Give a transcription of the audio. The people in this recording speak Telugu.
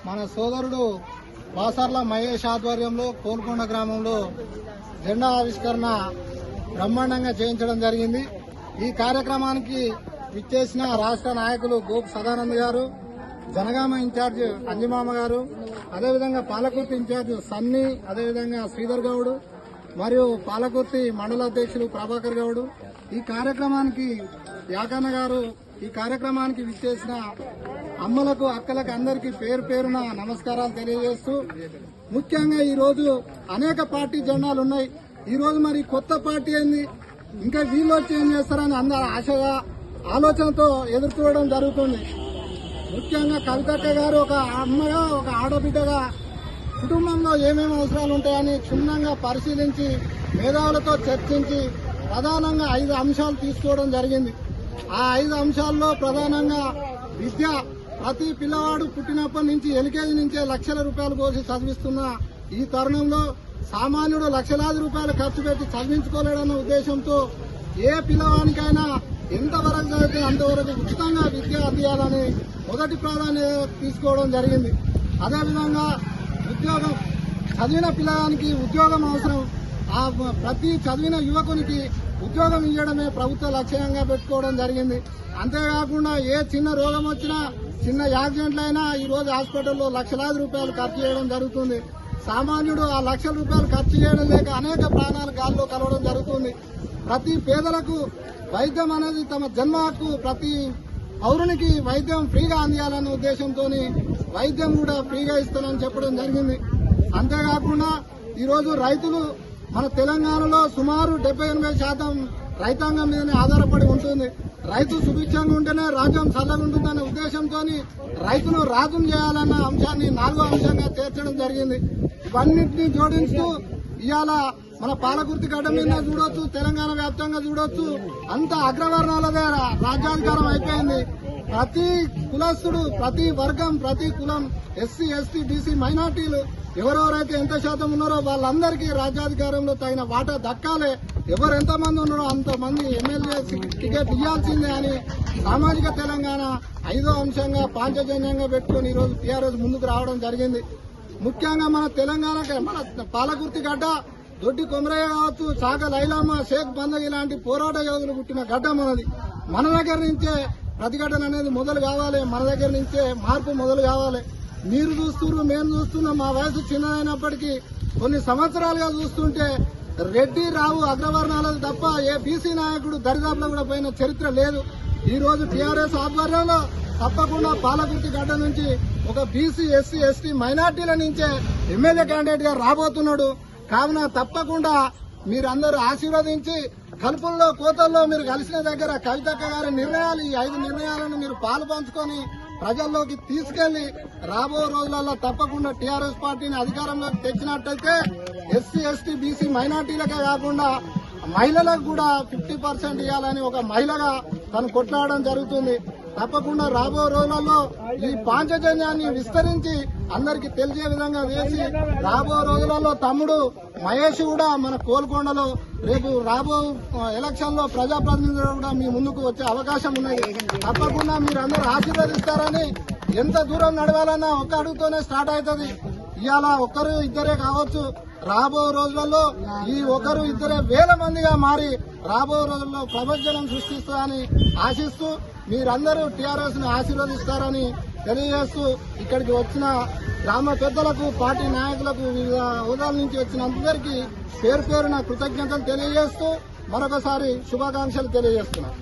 మన సోదరుడు బాసర్ల మహేష్ ఆధ్వర్యంలో కోల్కొండ గ్రామంలో జెండా ఆవిష్కరణ బ్రహ్మాండంగా చేయించడం జరిగింది. ఈ కార్యక్రమానికి విచ్చేసిన రాష్ట్ర నాయకులు గోపు సదానంద్ గారు, జనగామ ఇన్ఛార్జ్ అంజిమామ గారు, అదేవిధంగా పాలకుర్తి ఇన్ఛార్జ్ సన్నీ, అదేవిధంగా శ్రీధర్ గౌడ్ మరియు పాలకుర్తి మండల అధ్యక్షులు ప్రభాకర్ గౌడ్, ఈ కార్యక్రమానికి యాకన్న గారు, ఈ కార్యక్రమానికి విచ్చేసిన అమ్మలకు, అక్కలకు అందరికీ పేరు పేరున నమస్కారాలు తెలియజేస్తూ, ముఖ్యంగా ఈ రోజు అనేక పార్టీ జెండాలు ఉన్నాయి. ఈ రోజు మరి కొత్త పార్టీ ఏంది, ఇంకా వీళ్ళు వచ్చి ఏం చేస్తారని అందరు ఆశగా ఆలోచనతో ఎదురు చూడడం జరుగుతుంది. ముఖ్యంగా కవితక్క గారు ఒక అమ్మగా, ఒక ఆడబిడ్డగా కుటుంబంలో ఏమేమి అవసరాలు ఉంటాయని క్షుణ్ణంగా పరిశీలించి మేధావులతో చర్చించి ప్రధానంగా 5 అంశాలు తీసుకోవడం జరిగింది. ఆ 5 అంశాల్లో ప్రధానంగా విద్య. ప్రతి పిల్లవాడు పుట్టినప్పటి నుంచి ఎల్కేజీ నుంచే లక్షల రూపాయలు పోసి చదివిస్తున్న ఈ తరుణంలో సామాన్యుడు లక్షలాది రూపాయలు ఖర్చు పెట్టి చదివించుకోలేడన్న ఉద్దేశంతో ఏ పిల్లవానికైనా ఎంతవరకు చదివితే అంతవరకు ఉచితంగా విద్య అందియాలని మొదటి ప్రాధాన్యత తీసుకోవడం జరిగింది. అదేవిధంగా ఉద్యోగం, చదివిన పిల్లవానికి ఉద్యోగం అవసరం. ఆ ప్రతి చదివిన యువకునికి ఉద్యోగం ఇవ్వడమే ప్రభుత్వ లక్ష్యంగా పెట్టుకోవడం జరిగింది. అంతేకాకుండా ఏ చిన్న రోగం వచ్చినా, చిన్న యాక్సిడెంట్లైనా ఈ రోజు హాస్పిటల్లో లక్షలాది రూపాయలు ఖర్చు చేయడం జరుగుతుంది. సామాన్యుడు ఆ లక్షల రూపాయలు ఖర్చు చేయడం లేక అనేక ప్రాణాలు గాల్లో కలవడం జరుగుతుంది. ప్రతి పేదలకు వైద్యం అనేది తమ జన్మ హక్కు. ప్రతి పౌరునికి వైద్యం ఫ్రీగా అందియాలనే ఉద్దేశంతో వైద్యం కూడా ఫ్రీగా ఇస్తానని చెప్పడం జరిగింది. అంతేకాకుండా ఈరోజు రైతులు మన తెలంగాణలో సుమారు 70-80% రైతాంగం మీదనే ఆధారపడి ఉంటుంది. రైతు సుభిక్షంగా ఉంటేనే రాజ్యం చల్లగా ఉంటుందనే ఉద్దేశంతో రైతును రాజును చేయాలన్న అంశాన్ని 4వ అంశంగా చేర్చడం జరిగింది. ఇవన్నింటినీ జోడిస్తూ ఇవాళ మన పాలకుర్తి గడ్డ మీద చూడొచ్చు, తెలంగాణ వ్యాప్తంగా చూడొచ్చు, అంత అగ్రవర్ణాలదే రాజ్యాధికారం అయిపోయింది. ప్రతి కులస్తుడు, ప్రతి వర్గం, ప్రతి కులం, ఎస్సీ, ఎస్టీ, బీసీ, మైనార్టీలు ఎవరెవరైతే ఎంత శాతం ఉన్నారో వాళ్ళందరికీ రాజ్యాధికారంలో తగిన వాటా దక్కాలి. ఎవరు ఎంతమంది ఉన్నారో అంతమంది ఎమ్మెల్యే టికెట్ ఇవ్వాల్సిందే అని సామాజిక తెలంగాణ 5వ అంశంగా పాంచజన్యంగా పెట్టుకుని ఈరోజు టీఆర్ఎస్ ముందుకు రావడం జరిగింది. ముఖ్యంగా మన తెలంగాణకి, మన పాలకుర్తి గడ్డ, దొడ్డి కొమరయ్య కావచ్చు, చాక లైలమ్మ, షేక్ బందగి లాంటి పోరాట యోధులు పుట్టిన గడ్డ మనది. మన దగ్గర నుంచే ప్రతిఘటన అనేది మొదలు కావాలి. మన దగ్గర నుంచే మార్పు మొదలు కావాలి. మీరు చూస్తున్నారు, మేము చూస్తున్నాం. మా వయసు చిన్నదైనప్పటికీ కొన్ని సంవత్సరాలుగా చూస్తుంటే రెడ్డి, రావు అగ్రవర్ణాలకు తప్ప ఏ బీసీ నాయకుడు దరిదాపులో కూడా పోయిన చరిత్ర లేదు. ఈ రోజు టీఆర్ఎస్ ఆధ్వర్యంలో తప్పకుండా పాలకుర్తి గడ్డ నుంచి ఒక బీసీ, ఎస్సీ, ఎస్టీ, మైనార్టీల నుంచే ఎమ్మెల్యే క్యాండిడేట్ గా రాబోతున్నాడు. కావున తప్పకుండా మీరందరూ ఆశీర్వదించి కలుపుల్లో కోతల్లో మీరు కలిసిన దగ్గర కవితక్క గారి నిర్ణయాలు, ఈ 5 నిర్ణయాలను మీరు పాలు పంచుకొని ప్రజల్లోకి తీసుకెళ్లి రాబో రోజులలో తప్పకుండా టీఆర్ఎస్ పార్టీని అధికారంలోకి తెచ్చినట్టయితే ఎస్సీ, ఎస్టీ, బీసీ, మైనార్టీలకే కాకుండా మహిళలకు కూడా 50% ఇవ్వాలని ఒక మహిళగా తను కొట్లాడడం జరుగుతుంది. తప్పకుండా రాబో రోజులలో ఈ పాంచజన్యాన్ని విస్తరించి అందరికీ తెలిసే విధంగా వేసి రాబో రోజులలో తమ్ముడు మహేష్ కూడా మన కోల్కొండలో రేపు రాబో ఎలక్షన్ లో ప్రజాప్రతినిధులు కూడా మీ ముందుకు వచ్చే అవకాశం ఉన్నది. తప్పకుండా మీరందరూ ఆశీర్వదిస్తారని. ఎంత దూరం నడవాలన్నా ఒక్క అడుగుతోనే స్టార్ట్ అవుతుంది. ఇవాళ ఒకరు ఇద్దరే కావచ్చు, రాబో రోజులలో ఈ ఒకరు ఇద్దరే వేల మందిగా మారి రాబో రోజుల్లో ప్రపంచం సృష్టిస్తారని ఆశిస్తూ మీరందరూ టీఆర్ఎస్ ను ఆశీర్వదిస్తారని తెలియజేస్తూ ఇక్కడికి వచ్చిన గ్రామ పెద్దలకు, పార్టీ నాయకులకు, వివిధ హోదాల నుంచి వచ్చిన అందరికీ పేరు పేరున కృతజ్ఞతలు తెలియజేస్తూ మరొకసారి శుభాకాంక్షలు తెలియజేస్తున్నాను.